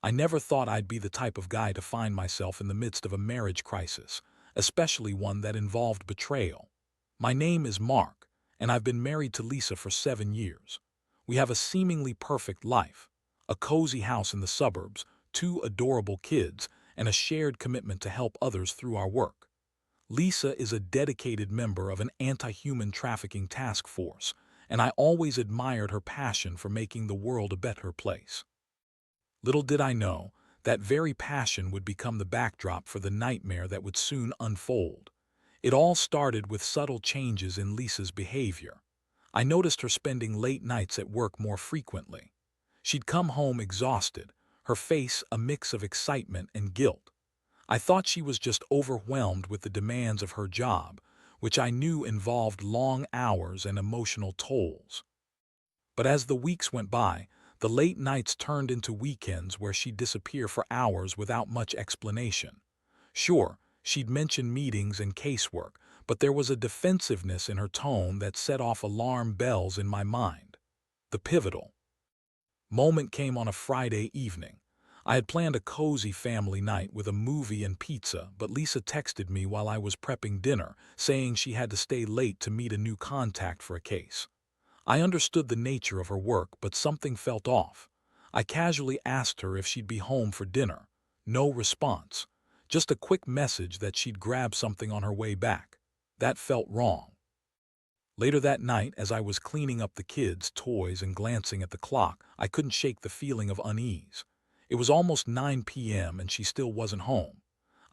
I never thought I'd be the type of guy to find myself in the midst of a marriage crisis, especially one that involved betrayal. My name is Mark, and I've been married to Lisa for 7 years. We have a seemingly perfect life, a cozy house in the suburbs, two adorable kids, and a shared commitment to help others through our work. Lisa is a dedicated member of an anti-human trafficking task force, and I always admired her passion for making the world a better place. Little did I know, that very passion would become the backdrop for the nightmare that would soon unfold. It all started with subtle changes in Lisa's behavior. I noticed her spending late nights at work more frequently. She'd come home exhausted, her face a mix of excitement and guilt. I thought she was just overwhelmed with the demands of her job, which I knew involved long hours and emotional tolls. But as the weeks went by, the late nights turned into weekends where she'd disappear for hours without much explanation. Sure, she'd mention meetings and casework, but there was a defensiveness in her tone that set off alarm bells in my mind. The pivotal moment came on a Friday evening. I had planned a cozy family night with a movie and pizza, but Lisa texted me while I was prepping dinner, saying she had to stay late to meet a new contact for a case. I understood the nature of her work, but something felt off. I casually asked her if she'd be home for dinner. No response. Just a quick message that she'd grab something on her way back. That felt wrong. Later that night, as I was cleaning up the kids' toys and glancing at the clock, I couldn't shake the feeling of unease. It was almost 9 p.m. and she still wasn't home.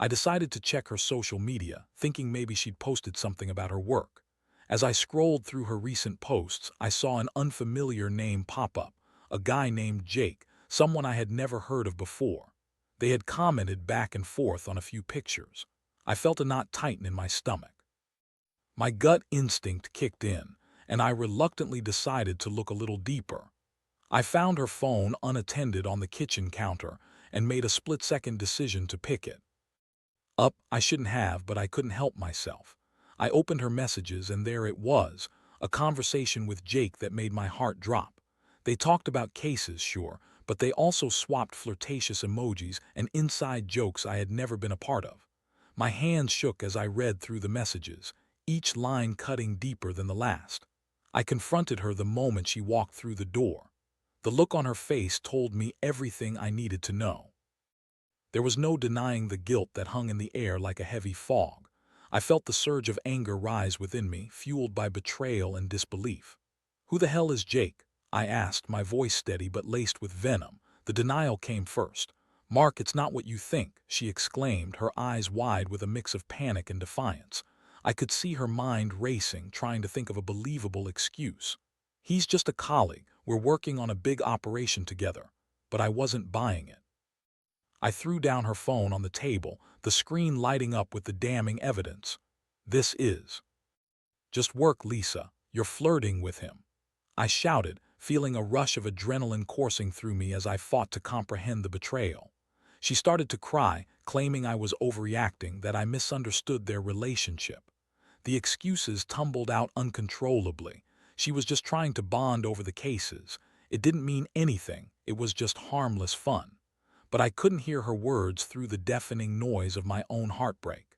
I decided to check her social media, thinking maybe she'd posted something about her work. As I scrolled through her recent posts, I saw an unfamiliar name pop up, a guy named Jake, someone I had never heard of before. They had commented back and forth on a few pictures. I felt a knot tighten in my stomach. My gut instinct kicked in, and I reluctantly decided to look a little deeper. I found her phone unattended on the kitchen counter and made a split-second decision to pick it up. I shouldn't have, but I couldn't help myself. I opened her messages and there it was, a conversation with Jake that made my heart drop. They talked about cases, sure, but they also swapped flirtatious emojis and inside jokes I had never been a part of. My hands shook as I read through the messages, each line cutting deeper than the last. I confronted her the moment she walked through the door. The look on her face told me everything I needed to know. There was no denying the guilt that hung in the air like a heavy fog. I felt the surge of anger rise within me, fueled by betrayal and disbelief. "Who the hell is Jake?" I asked, my voice steady but laced with venom. The denial came first. "Mark, it's not what you think," she exclaimed, her eyes wide with a mix of panic and defiance. I could see her mind racing, trying to think of a believable excuse. "He's just a colleague. We're working on a big operation together." But I wasn't buying it. I threw down her phone on the table, the screen lighting up with the damning evidence. "This is just work, Lisa. You're flirting with him," I shouted, feeling a rush of adrenaline coursing through me as I fought to comprehend the betrayal. She started to cry, claiming I was overreacting, that I misunderstood their relationship. The excuses tumbled out uncontrollably. She was just trying to bond over the cases. It didn't mean anything. It was just harmless fun. But I couldn't hear her words through the deafening noise of my own heartbreak.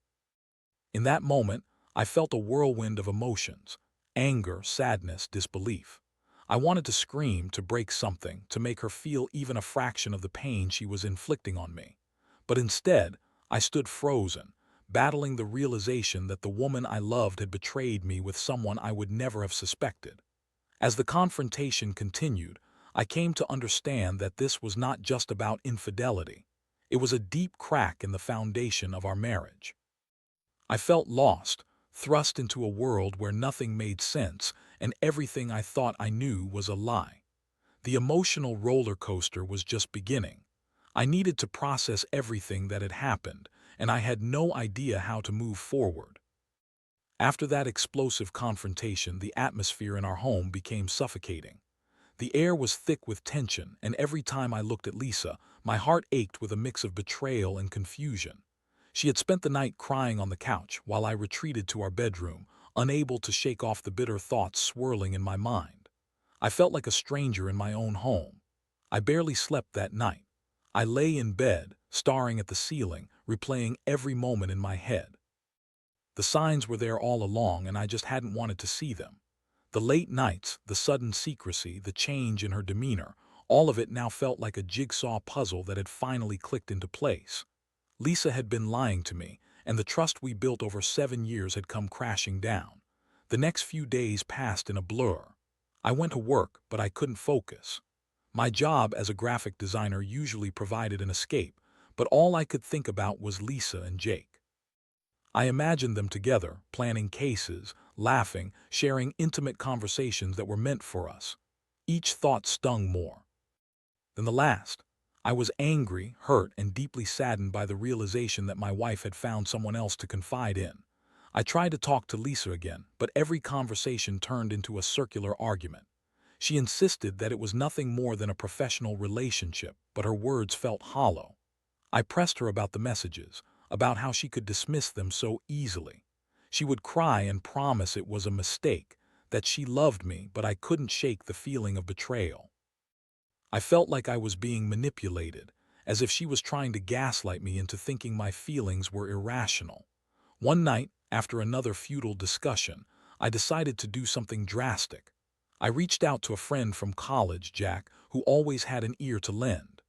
In that moment, I felt a whirlwind of emotions: anger, sadness, disbelief. I wanted to scream, to break something, to make her feel even a fraction of the pain she was inflicting on me. But instead, I stood frozen, battling the realization that the woman I loved had betrayed me with someone I would never have suspected. As the confrontation continued, I came to understand that this was not just about infidelity. It was a deep crack in the foundation of our marriage. I felt lost, thrust into a world where nothing made sense and everything I thought I knew was a lie. The emotional roller coaster was just beginning. I needed to process everything that had happened, and I had no idea how to move forward. After that explosive confrontation, the atmosphere in our home became suffocating. The air was thick with tension, and every time I looked at Lisa, my heart ached with a mix of betrayal and confusion. She had spent the night crying on the couch while I retreated to our bedroom, unable to shake off the bitter thoughts swirling in my mind. I felt like a stranger in my own home. I barely slept that night. I lay in bed, staring at the ceiling, replaying every moment in my head. The signs were there all along, and I just hadn't wanted to see them. The late nights, the sudden secrecy, the change in her demeanor, all of it now felt like a jigsaw puzzle that had finally clicked into place. Lisa had been lying to me, and the trust we built over 7 years had come crashing down. The next few days passed in a blur. I went to work, but I couldn't focus. My job as a graphic designer usually provided an escape, but all I could think about was Lisa and Jake. I imagined them together, planning cases, laughing, sharing intimate conversations that were meant for us. Each thought stung more than the last. I was angry, hurt, and deeply saddened by the realization that my wife had found someone else to confide in. I tried to talk to Lisa again, but every conversation turned into a circular argument. She insisted that it was nothing more than a professional relationship, but her words felt hollow. I pressed her about the messages, about how she could dismiss them so easily. She would cry and promise it was a mistake, that she loved me, but I couldn't shake the feeling of betrayal. I felt like I was being manipulated, as if she was trying to gaslight me into thinking my feelings were irrational. One night, after another futile discussion, I decided to do something drastic. I reached out to a friend from college, Jack, who always had an ear to lend.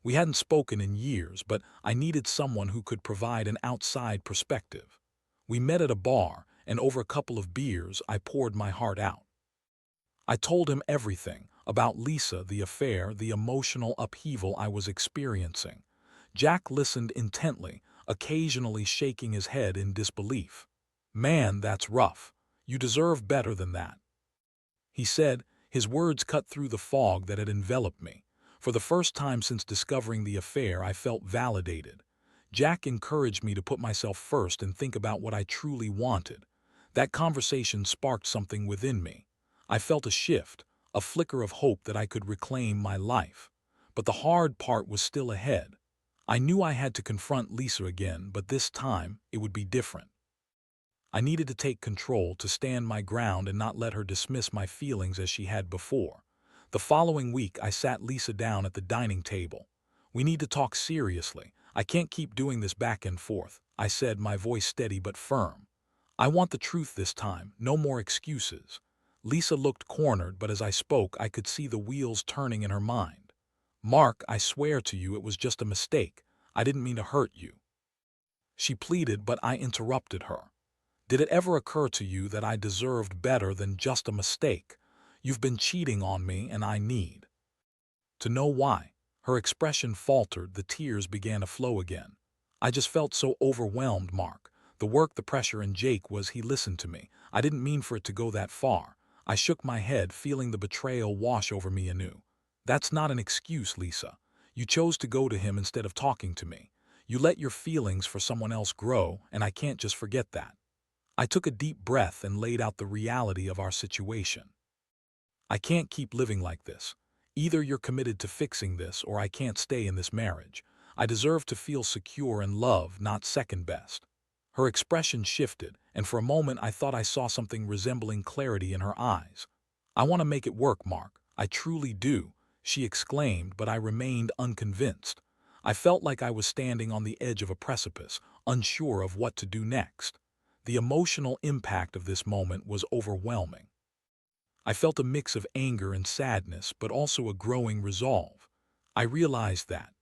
We hadn't spoken in years, but I needed someone who could provide an outside perspective. We met at a bar, and over a couple of beers, I poured my heart out. I told him everything about Lisa, the affair, the emotional upheaval I was experiencing. Jack listened intently, occasionally shaking his head in disbelief. "Man, that's rough. You deserve better than that," he said, his words cut through the fog that had enveloped me. For the first time since discovering the affair, I felt validated. Jack encouraged me to put myself first and think about what I truly wanted. That conversation sparked something within me. I felt a shift, a flicker of hope that I could reclaim my life. But the hard part was still ahead. I knew I had to confront Lisa again, but this time it would be different. I needed to take control, to stand my ground and not let her dismiss my feelings as she had before. The following week, I sat Lisa down at the dining table. "We need to talk seriously. I can't keep doing this back and forth," I said, my voice steady but firm. "I want the truth this time, no more excuses." Lisa looked cornered, but as I spoke, I could see the wheels turning in her mind. "Mark, I swear to you it was just a mistake. I didn't mean to hurt you," she pleaded, but I interrupted her. "Did it ever occur to you that I deserved better than just a mistake? You've been cheating on me, and I need to know why." Her expression faltered, the tears began to flow again. "I just felt so overwhelmed, Mark. The work, the pressure, and Jake was—" He listened to me. "I didn't mean for it to go that far." I shook my head, feeling the betrayal wash over me anew. "That's not an excuse, Lisa. You chose to go to him instead of talking to me. You let your feelings for someone else grow, and I can't just forget that." I took a deep breath and laid out the reality of our situation. "I can't keep living like this. Either you're committed to fixing this, or I can't stay in this marriage. I deserve to feel secure and loved, not second best." Her expression shifted, and for a moment I thought I saw something resembling clarity in her eyes. "I want to make it work, Mark. I truly do," she exclaimed, but I remained unconvinced. I felt like I was standing on the edge of a precipice, unsure of what to do next. The emotional impact of this moment was overwhelming. I felt a mix of anger and sadness, but also a growing resolve. I realized that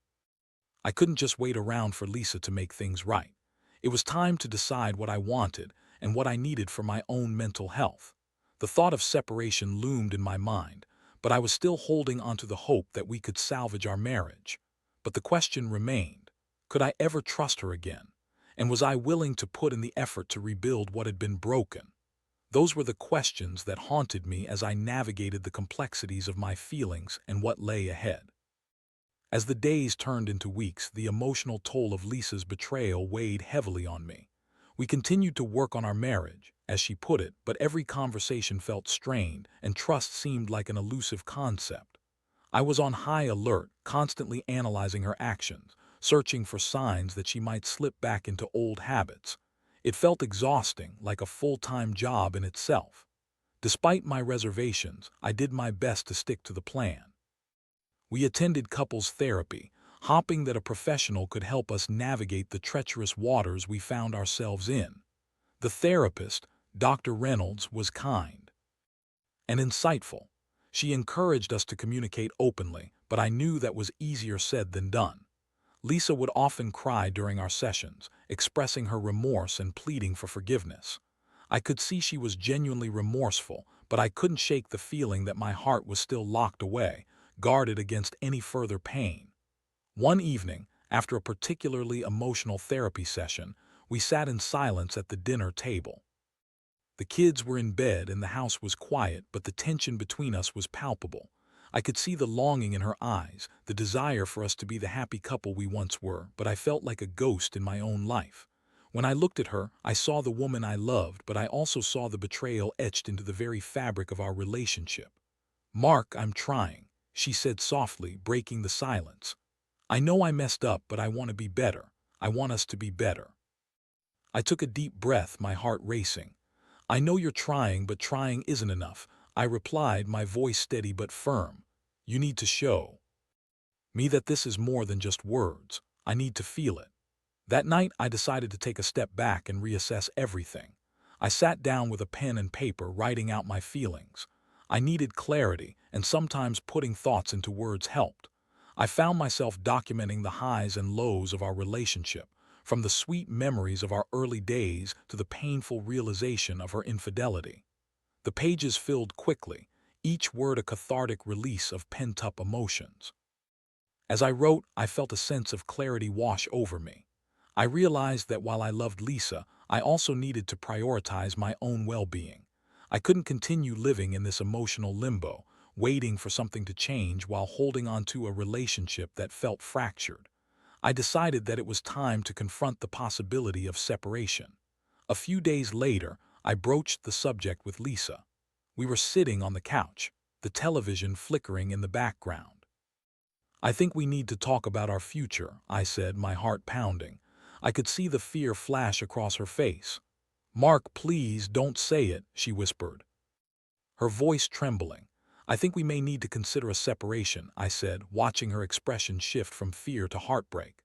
I couldn't just wait around for Lisa to make things right. It was time to decide what I wanted and what I needed for my own mental health. The thought of separation loomed in my mind, but I was still holding onto the hope that we could salvage our marriage. But the question remained: could I ever trust her again? And was I willing to put in the effort to rebuild what had been broken? Those were the questions that haunted me as I navigated the complexities of my feelings and what lay ahead. As the days turned into weeks, the emotional toll of Lisa's betrayal weighed heavily on me. We continued to work on our marriage, as she put it, but every conversation felt strained, and trust seemed like an elusive concept. I was on high alert, constantly analyzing her actions, searching for signs that she might slip back into old habits. It felt exhausting, like a full-time job in itself. Despite my reservations, I did my best to stick to the plan. We attended couples therapy, hoping that a professional could help us navigate the treacherous waters we found ourselves in. The therapist, Dr. Reynolds, was kind and insightful. She encouraged us to communicate openly, but I knew that was easier said than done. Lisa would often cry during our sessions, expressing her remorse and pleading for forgiveness. I could see she was genuinely remorseful, but I couldn't shake the feeling that my heart was still locked away, guarded against any further pain. One evening, after a particularly emotional therapy session, we sat in silence at the dinner table. The kids were in bed and the house was quiet, but the tension between us was palpable. I could see the longing in her eyes, the desire for us to be the happy couple we once were, but I felt like a ghost in my own life. When I looked at her, I saw the woman I loved, but I also saw the betrayal etched into the very fabric of our relationship. "Mark, I'm trying," she said softly, breaking the silence. "I know I messed up, but I want to be better. I want us to be better." I took a deep breath, my heart racing. "I know you're trying, but trying isn't enough," I replied, my voice steady but firm. "You need to show me that this is more than just words. I need to feel it." That night, I decided to take a step back and reassess everything. I sat down with a pen and paper, writing out my feelings. I needed clarity, and sometimes putting thoughts into words helped. I found myself documenting the highs and lows of our relationship, from the sweet memories of our early days to the painful realization of her infidelity. The pages filled quickly, each word a cathartic release of pent-up emotions. As I wrote, I felt a sense of clarity wash over me. I realized that while I loved Lisa, I also needed to prioritize my own well-being. I couldn't continue living in this emotional limbo, waiting for something to change while holding on to a relationship that felt fractured. I decided that it was time to confront the possibility of separation. A few days later, I broached the subject with Lisa. We were sitting on the couch, the television flickering in the background. "I think we need to talk about our future," I said, my heart pounding. I could see the fear flash across her face. "Mark, please don't say it," she whispered, her voice trembling. "I think we may need to consider a separation," I said, watching her expression shift from fear to heartbreak.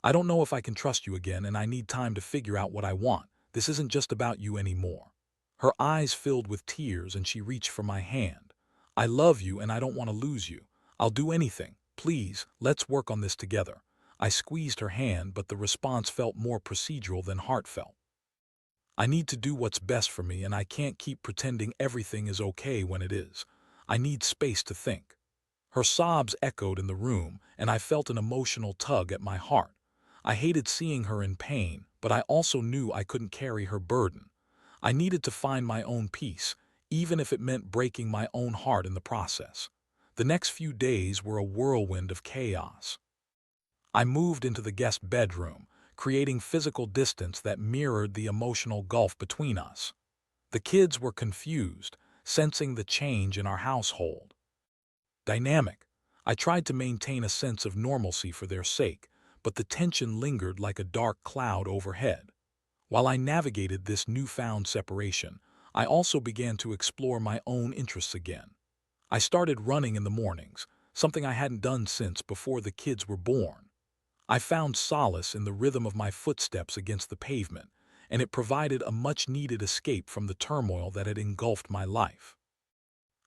"I don't know if I can trust you again, and I need time to figure out what I want. This isn't just about you anymore." Her eyes filled with tears and she reached for my hand. "I love you and I don't want to lose you. I'll do anything. Please, let's work on this together." I squeezed her hand, but the response felt more procedural than heartfelt. "I need to do what's best for me, and I can't keep pretending everything is okay when it is. I need space to think." Her sobs echoed in the room, and I felt an emotional tug at my heart. I hated seeing her in pain, but I also knew I couldn't carry her burden. I needed to find my own peace, even if it meant breaking my own heart in the process. The next few days were a whirlwind of chaos. I moved into the guest bedroom, creating physical distance that mirrored the emotional gulf between us. The kids were confused, sensing the change in our household dynamic. I tried to maintain a sense of normalcy for their sake, but the tension lingered like a dark cloud overhead. While I navigated this newfound separation, I also began to explore my own interests again. I started running in the mornings, something I hadn't done since before the kids were born. I found solace in the rhythm of my footsteps against the pavement, and it provided a much-needed escape from the turmoil that had engulfed my life.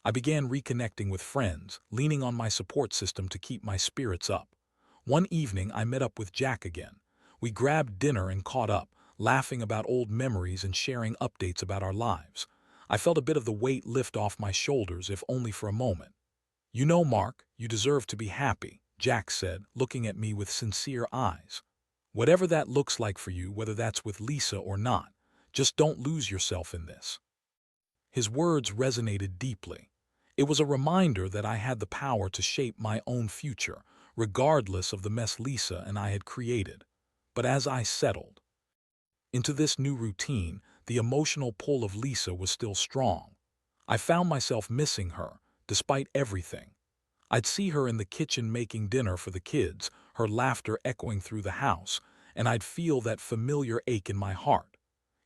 I began reconnecting with friends, leaning on my support system to keep my spirits up. One evening, I met up with Jack again. We grabbed dinner and caught up, laughing about old memories and sharing updates about our lives. I felt a bit of the weight lift off my shoulders, if only for a moment. "You know, Mark, you deserve to be happy," Jack said, looking at me with sincere eyes. "Whatever that looks like for you, whether that's with Lisa or not, just don't lose yourself in this." His words resonated deeply. It was a reminder that I had the power to shape my own future, regardless of the mess Lisa and I had created. But as I settled into this new routine, the emotional pull of Lisa was still strong. I found myself missing her, despite everything. I'd see her in the kitchen making dinner for the kids, her laughter echoing through the house, and I'd feel that familiar ache in my heart.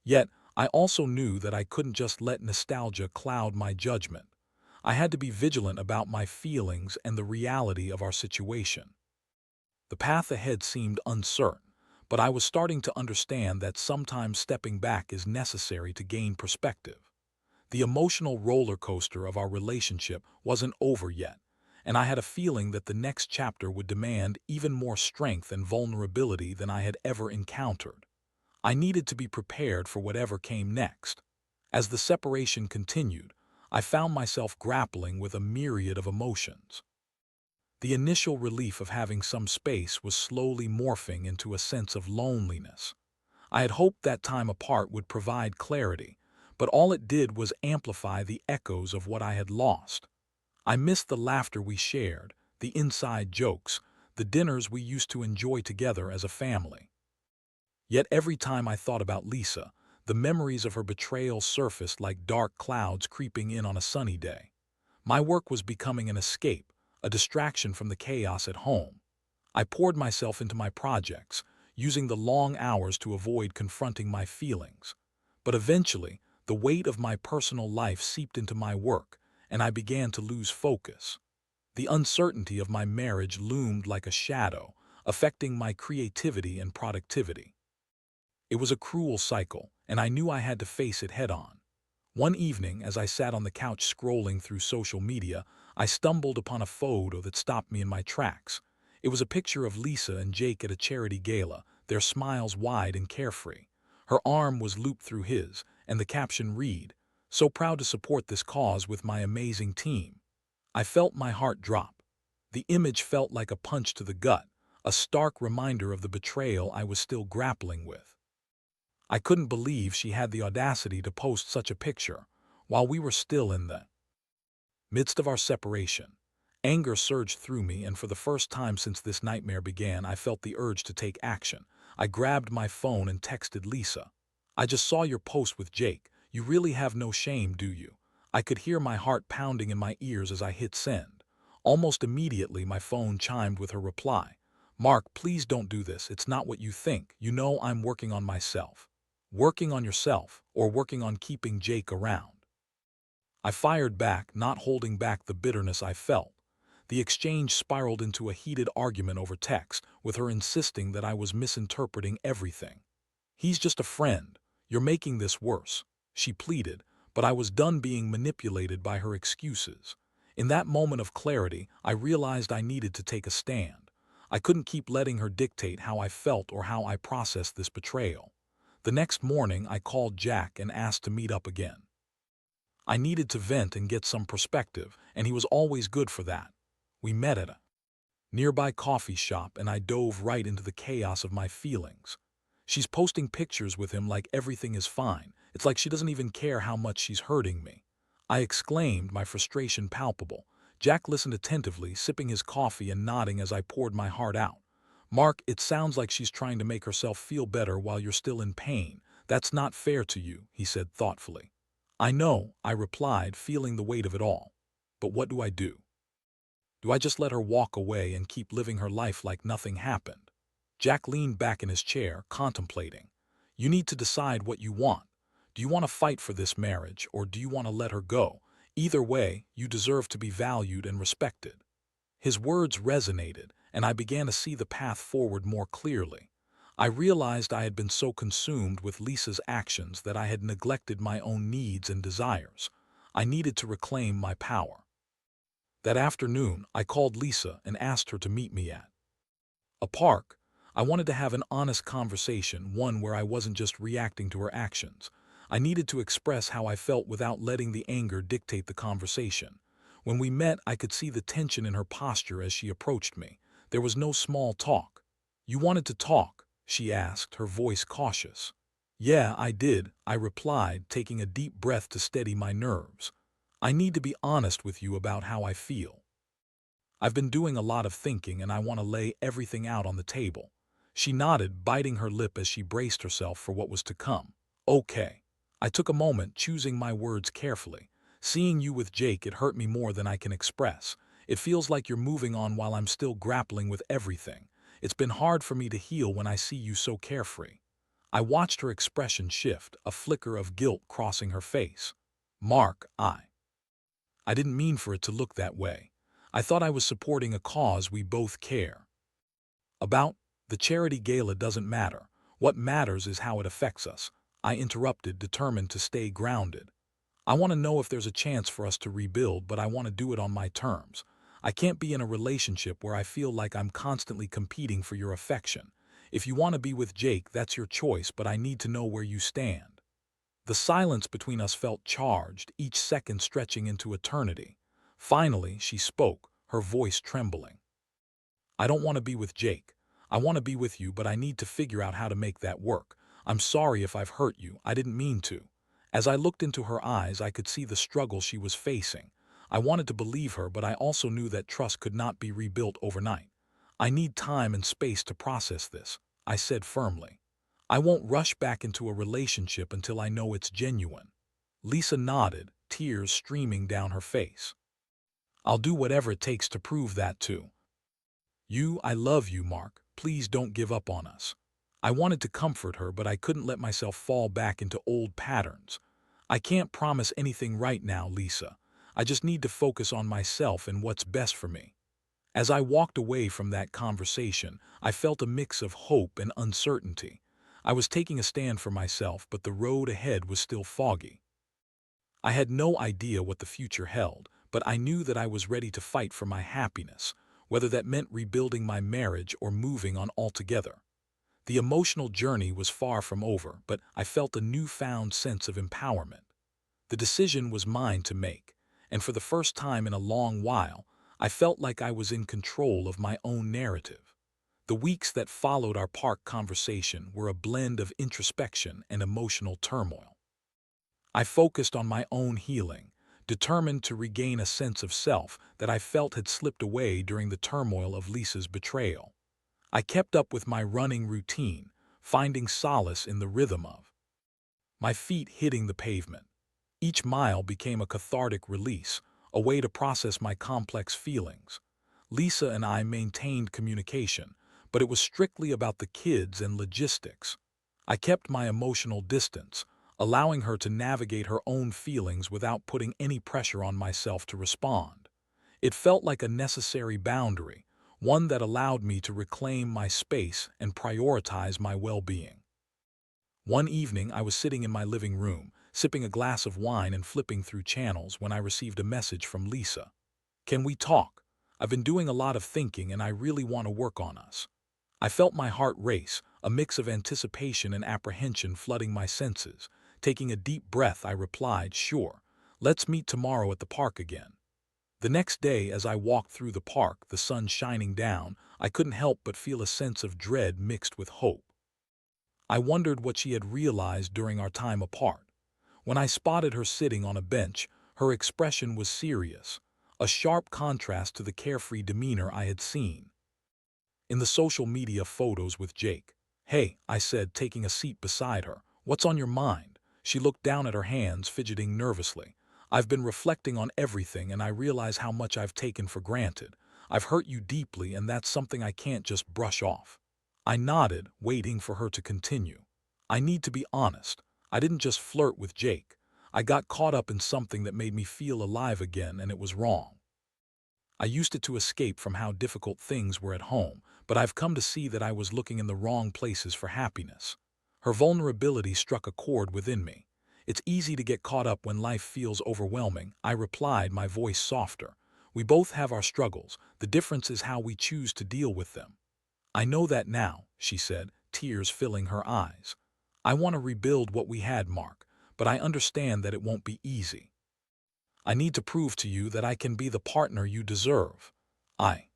Yet, I also knew that I couldn't just let nostalgia cloud my judgment. I had to be vigilant about my feelings and the reality of our situation. The path ahead seemed uncertain, but I was starting to understand that sometimes stepping back is necessary to gain perspective. The emotional roller coaster of our relationship wasn't over yet, and I had a feeling that the next chapter would demand even more strength and vulnerability than I had ever encountered. I needed to be prepared for whatever came next. As the separation continued, I found myself grappling with a myriad of emotions. The initial relief of having some space was slowly morphing into a sense of loneliness. I had hoped that time apart would provide clarity, but all it did was amplify the echoes of what I had lost. I missed the laughter we shared, the inside jokes, the dinners we used to enjoy together as a family. Yet every time I thought about Lisa, the memories of her betrayal surfaced like dark clouds creeping in on a sunny day. My work was becoming an escape, a distraction from the chaos at home. I poured myself into my projects, using the long hours to avoid confronting my feelings. But eventually, the weight of my personal life seeped into my work, and I began to lose focus. The uncertainty of my marriage loomed like a shadow, affecting my creativity and productivity. It was a cruel cycle, and I knew I had to face it head-on. One evening, as I sat on the couch scrolling through social media, I stumbled upon a photo that stopped me in my tracks. It was a picture of Lisa and Jake at a charity gala, their smiles wide and carefree. Her arm was looped through his, and the caption read, "So proud to support this cause with my amazing team." I felt my heart drop. The image felt like a punch to the gut, a stark reminder of the betrayal I was still grappling with. I couldn't believe she had the audacity to post such a picture while we were still in the midst of our separation. Anger surged through me, and for the first time since this nightmare began, I felt the urge to take action. I grabbed my phone and texted Lisa. "I just saw your post with Jake. You really have no shame, do you?" I could hear my heart pounding in my ears as I hit send. Almost immediately, my phone chimed with her reply. "Mark, please don't do this. It's not what you think. You know I'm working on myself." Working on yourself, or working on keeping Jake around? I fired back, not holding back the bitterness I felt. The exchange spiraled into a heated argument over text, with her insisting that I was misinterpreting everything. "He's just a friend. You're making this worse," she pleaded, but I was done being manipulated by her excuses. In that moment of clarity, I realized I needed to take a stand. I couldn't keep letting her dictate how I felt or how I processed this betrayal. The next morning, I called Jack and asked to meet up again. I needed to vent and get some perspective, and he was always good for that. We met at a nearby coffee shop, and I dove right into the chaos of my feelings. "She's posting pictures with him like everything is fine. It's like she doesn't even care how much she's hurting me," I exclaimed, my frustration palpable. Jack listened attentively, sipping his coffee and nodding as I poured my heart out. "Mark, it sounds like she's trying to make herself feel better while you're still in pain. That's not fair to you," he said thoughtfully. "I know," I replied, feeling the weight of it all. "But what do I do? Do I just let her walk away and keep living her life like nothing happened?" Jack leaned back in his chair, contemplating. "You need to decide what you want. Do you want to fight for this marriage, or do you want to let her go? Either way, you deserve to be valued and respected." His words resonated, and I began to see the path forward more clearly. I realized I had been so consumed with Lisa's actions that I had neglected my own needs and desires. I needed to reclaim my power. That afternoon, I called Lisa and asked her to meet me at a park. I wanted to have an honest conversation, one where I wasn't just reacting to her actions. I needed to express how I felt without letting the anger dictate the conversation. When we met, I could see the tension in her posture as she approached me. There was no small talk. "You wanted to talk?" she asked, her voice cautious. "Yeah, I did," I replied, taking a deep breath to steady my nerves. "I need to be honest with you about how I feel. I've been doing a lot of thinking, and I want to lay everything out on the table." She nodded, biting her lip as she braced herself for what was to come. "Okay." I took a moment, choosing my words carefully. "Seeing you with Jake, it hurt me more than I can express. It feels like you're moving on while I'm still grappling with everything. It's been hard for me to heal when I see you so carefree." I watched her expression shift, a flicker of guilt crossing her face. "Mark, I didn't mean for it to look that way. I thought I was supporting a cause we both care." About the charity gala doesn't matter. What matters is how it affects us, I interrupted, determined to stay grounded. I want to know if there's a chance for us to rebuild, but I want to do it on my terms. I can't be in a relationship where I feel like I'm constantly competing for your affection. If you want to be with Jake, that's your choice, but I need to know where you stand. The silence between us felt charged, each second stretching into eternity. Finally, she spoke, her voice trembling. I don't want to be with Jake. I want to be with you, but I need to figure out how to make that work. I'm sorry if I've hurt you. I didn't mean to. As I looked into her eyes, I could see the struggle she was facing. I wanted to believe her, but I also knew that trust could not be rebuilt overnight. I need time and space to process this, I said firmly. I won't rush back into a relationship until I know it's genuine. Lisa nodded, tears streaming down her face. I'll do whatever it takes to prove that too. I love you, Mark. Please don't give up on us. I wanted to comfort her, but I couldn't let myself fall back into old patterns. I can't promise anything right now, Lisa. I just need to focus on myself and what's best for me. As I walked away from that conversation, I felt a mix of hope and uncertainty. I was taking a stand for myself, but the road ahead was still foggy. I had no idea what the future held, but I knew that I was ready to fight for my happiness, whether that meant rebuilding my marriage or moving on altogether. The emotional journey was far from over, but I felt a newfound sense of empowerment. The decision was mine to make, and for the first time in a long while, I felt like I was in control of my own narrative. The weeks that followed our park conversation were a blend of introspection and emotional turmoil. I focused on my own healing, determined to regain a sense of self that I felt had slipped away during the turmoil of Lisa's betrayal. I kept up with my running routine, finding solace in the rhythm of my feet hitting the pavement. Each mile became a cathartic release, a way to process my complex feelings. Lisa and I maintained communication, but it was strictly about the kids and logistics. I kept my emotional distance, allowing her to navigate her own feelings without putting any pressure on myself to respond. It felt like a necessary boundary, one that allowed me to reclaim my space and prioritize my well-being. One evening, I was sitting in my living room, sipping a glass of wine and flipping through channels when I received a message from Lisa. "Can we talk? I've been doing a lot of thinking and I really want to work on us." I felt my heart race, a mix of anticipation and apprehension flooding my senses. Taking a deep breath, I replied, "Sure. Let's meet tomorrow at the park again." The next day, as I walked through the park, the sun shining down, I couldn't help but feel a sense of dread mixed with hope. I wondered what she had realized during our time apart. When I spotted her sitting on a bench, her expression was serious, a sharp contrast to the carefree demeanor I had seen in the social media photos with Jake. "Hey," I said, taking a seat beside her, "what's on your mind?" She looked down at her hands, fidgeting nervously. "I've been reflecting on everything and I realize how much I've taken for granted. I've hurt you deeply and that's something I can't just brush off." I nodded, waiting for her to continue. "I need to be honest. I didn't just flirt with Jake. I got caught up in something that made me feel alive again, and it was wrong. I used it to escape from how difficult things were at home, but I've come to see that I was looking in the wrong places for happiness." Her vulnerability struck a chord within me. "It's easy to get caught up when life feels overwhelming," I replied, my voice softer. "We both have our struggles. The difference is how we choose to deal with them." "I know that now," she said, tears filling her eyes. "I want to rebuild what we had, Mark, but I understand that it won't be easy. I need to prove to you that I can be the partner you deserve." I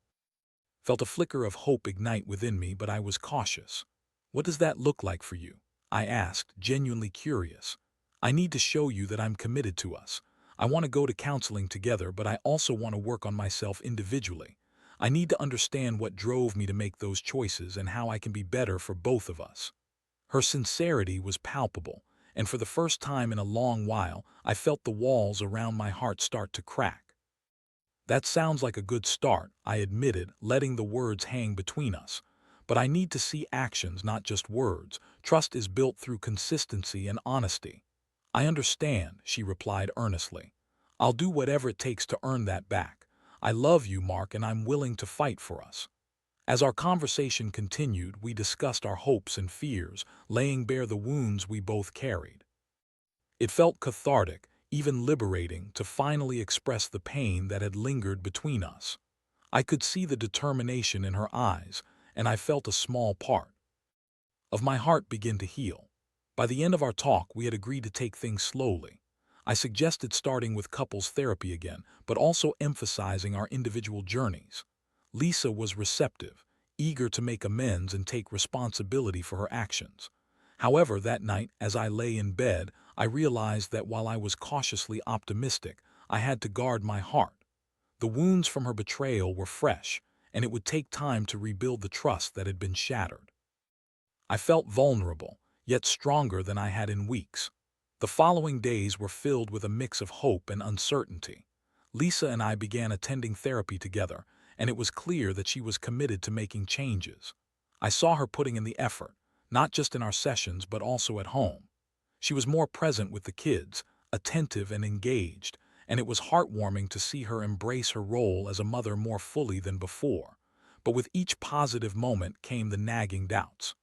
felt a flicker of hope ignite within me, but I was cautious. "What does that look like for you?" I asked, genuinely curious. "I need to show you that I'm committed to us. I want to go to counseling together, but I also want to work on myself individually. I need to understand what drove me to make those choices and how I can be better for both of us." Her sincerity was palpable, and for the first time in a long while, I felt the walls around my heart start to crack. "That sounds like a good start," I admitted, letting the words hang between us. "But I need to see actions, not just words. Trust is built through consistency and honesty." "I understand," she replied earnestly. "I'll do whatever it takes to earn that back. I love you, Mark, and I'm willing to fight for us." As our conversation continued, we discussed our hopes and fears, laying bare the wounds we both carried. It felt cathartic, even liberating, to finally express the pain that had lingered between us. I could see the determination in her eyes, and I felt a small part of my heart begin to heal. By the end of our talk, we had agreed to take things slowly. I suggested starting with couples therapy again, but also emphasizing our individual journeys. Lisa was receptive, eager to make amends and take responsibility for her actions. However, that night, as I lay in bed, I realized that while I was cautiously optimistic, I had to guard my heart. The wounds from her betrayal were fresh, and it would take time to rebuild the trust that had been shattered. I felt vulnerable, yet stronger than I had in weeks. The following days were filled with a mix of hope and uncertainty. Lisa and I began attending therapy together, and it was clear that she was committed to making changes. I saw her putting in the effort, not just in our sessions but also at home. She was more present with the kids, attentive and engaged, and it was heartwarming to see her embrace her role as a mother more fully than before. But with each positive moment came the nagging doubts.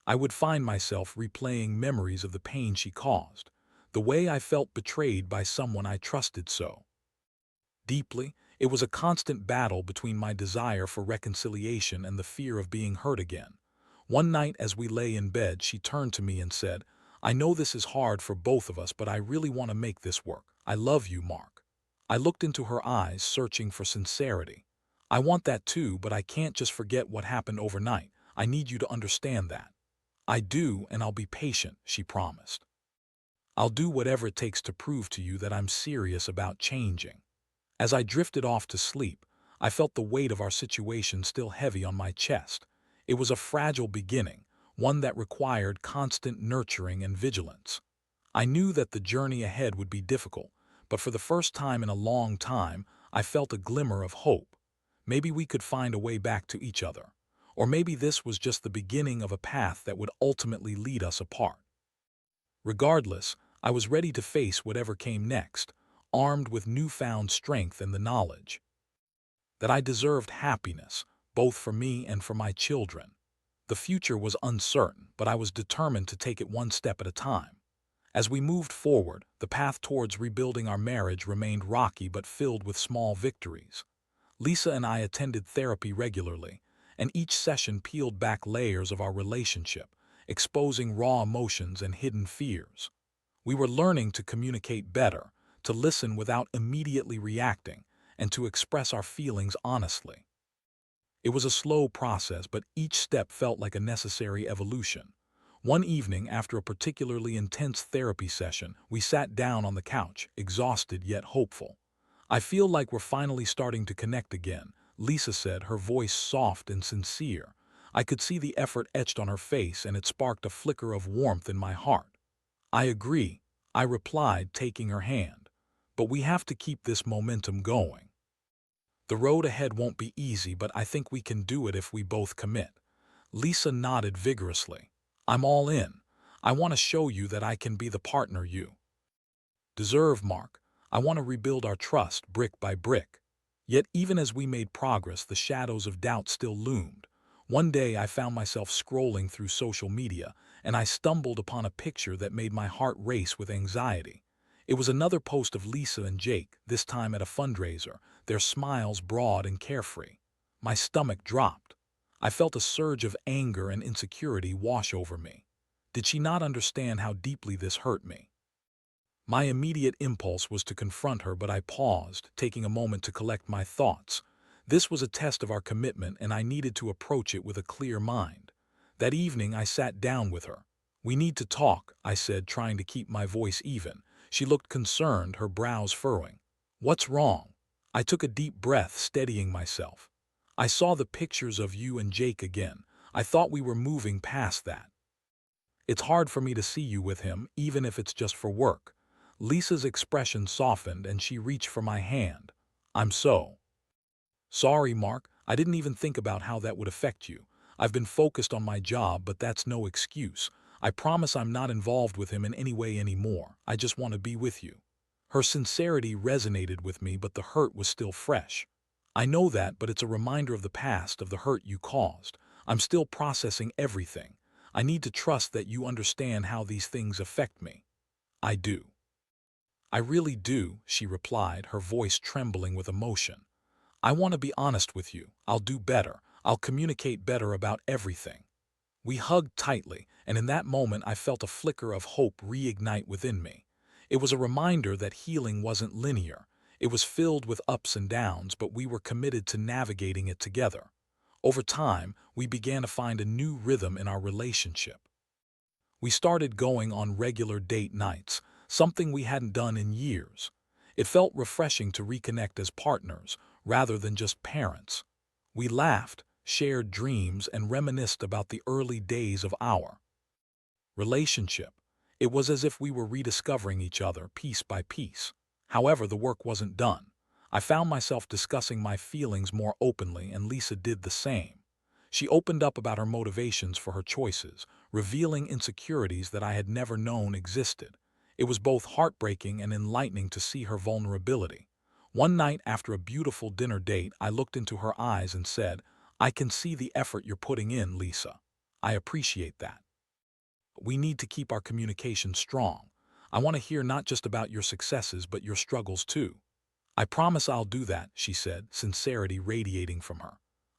I would find myself replaying memories of the pain she caused, the way I felt betrayed by someone I trusted so deeply. It was a constant battle between my desire for reconciliation and the fear of being hurt again. One night as we lay in bed, she turned to me and said, "I know this is hard for both of us, but I really want to make this work. I love you, Mark." I looked into her eyes, searching for sincerity. "I want that too, but I can't just forget what happened overnight. I need you to understand that." "I do, and I'll be patient," she promised. "I'll do whatever it takes to prove to you that I'm serious about changing." As I drifted off to sleep, I felt the weight of our situation still heavy on my chest. It was a fragile beginning, one that required constant nurturing and vigilance. I knew that the journey ahead would be difficult, but for the first time in a long time, I felt a glimmer of hope. Maybe we could find a way back to each other. Or maybe this was just the beginning of a path that would ultimately lead us apart. Regardless, I was ready to face whatever came next, armed with newfound strength and the knowledge that I deserved happiness, both for me and for my children. The future was uncertain, but I was determined to take it one step at a time. As we moved forward, the path towards rebuilding our marriage remained rocky but filled with small victories. Lisa and I attended therapy regularly, and each session peeled back layers of our relationship, exposing raw emotions and hidden fears. We were learning to communicate better, to listen without immediately reacting, and to express our feelings honestly. It was a slow process, but each step felt like a necessary evolution. One evening, after a particularly intense therapy session, we sat down on the couch, exhausted yet hopeful. "I feel like we're finally starting to connect again," Lisa said, her voice soft and sincere. I could see the effort etched on her face, and it sparked a flicker of warmth in my heart. "I agree," I replied, taking her hand. "But we have to keep this momentum going. The road ahead won't be easy, but I think we can do it if we both commit." Lisa nodded vigorously. "I'm all in. I want to show you that I can be the partner you deserve, Mark. I want to rebuild our trust brick by brick." Yet even as we made progress, the shadows of doubt still loomed. One day I found myself scrolling through social media, and I stumbled upon a picture that made my heart race with anxiety. It was another post of Lisa and Jake, this time at a fundraiser, their smiles broad and carefree. My stomach dropped. I felt a surge of anger and insecurity wash over me. Did she not understand how deeply this hurt me? My immediate impulse was to confront her, but I paused, taking a moment to collect my thoughts. This was a test of our commitment, and I needed to approach it with a clear mind. That evening, I sat down with her. "We need to talk," I said, trying to keep my voice even. She looked concerned, her brows furrowing. "What's wrong?" I took a deep breath, steadying myself. "I saw the pictures of you and Jake again. I thought we were moving past that. It's hard for me to see you with him, even if it's just for work." Lisa's expression softened, and she reached for my hand. "I'm so sorry, Mark. I didn't even think about how that would affect you. I've been focused on my job, but that's no excuse. I promise I'm not involved with him in any way anymore. I just want to be with you." Her sincerity resonated with me, but the hurt was still fresh. I know that, but it's a reminder of the past, of the hurt you caused. I'm still processing everything. I need to trust that you understand how these things affect me. I do. I really do, she replied, her voice trembling with emotion. I want to be honest with you. I'll do better. I'll communicate better about everything. We hugged tightly, and in that moment I felt a flicker of hope reignite within me. It was a reminder that healing wasn't linear. It was filled with ups and downs, but we were committed to navigating it together. Over time, we began to find a new rhythm in our relationship. We started going on regular date nights, something we hadn't done in years. It felt refreshing to reconnect as partners, rather than just parents. We laughed, shared dreams, and reminisced about the early days of our relationship. It was as if we were rediscovering each other piece by piece. However, the work wasn't done. I found myself discussing my feelings more openly, and Lisa did the same. She opened up about her motivations for her choices, revealing insecurities that I had never known existed. It was both heartbreaking and enlightening to see her vulnerability. One night after a beautiful dinner date, I looked into her eyes and said, "I can see the effort you're putting in, Lisa. I appreciate that. We need to keep our communication strong. I want to hear not just about your successes, but your struggles too." "I promise I'll do that," she said, sincerity radiating from her.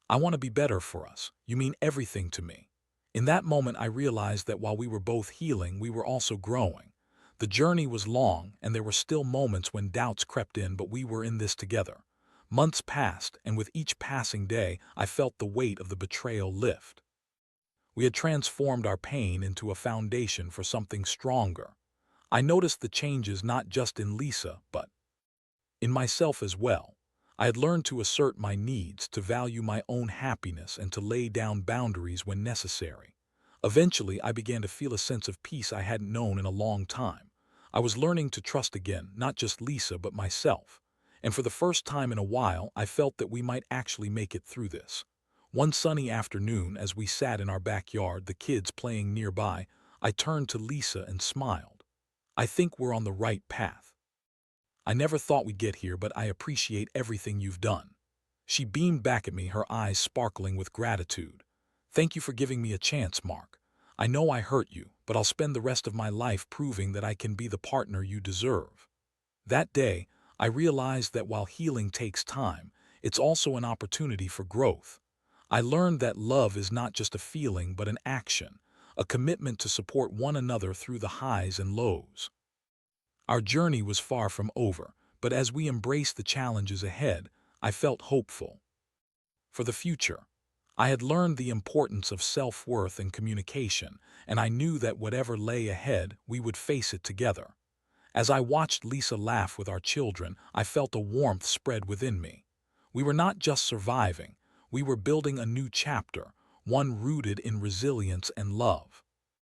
"I want to be better for us. You mean everything to me." In that moment, I realized that while we were both healing, we were also growing. The journey was long, and there were still moments when doubts crept in, but we were in this together. Months passed, and with each passing day, I felt the weight of the betrayal lift. We had transformed our pain into a foundation for something stronger. I noticed the changes not just in Lisa, but in myself as well. I had learned to assert my needs, to value my own happiness, and to lay down boundaries when necessary. Eventually, I began to feel a sense of peace I hadn't known in a long time. I was learning to trust again, not just Lisa, but myself. And for the first time in a while, I felt that we might actually make it through this. One sunny afternoon, as we sat in our backyard, the kids playing nearby, I turned to Lisa and smiled. "I think we're on the right path. I never thought we'd get here, but I appreciate everything you've done." She beamed back at me, her eyes sparkling with gratitude. "Thank you for giving me a chance, Mark. I know I hurt you, but I'll spend the rest of my life proving that I can be the partner you deserve." That day, I realized that while healing takes time, it's also an opportunity for growth. I learned that love is not just a feeling, but an action, a commitment to support one another through the highs and lows. Our journey was far from over, but as we embraced the challenges ahead, I felt hopeful for the future. I had learned the importance of self-worth and communication, and I knew that whatever lay ahead, we would face it together. As I watched Lisa laugh with our children, I felt a warmth spread within me. We were not just surviving, we were building a new chapter, one rooted in resilience and love.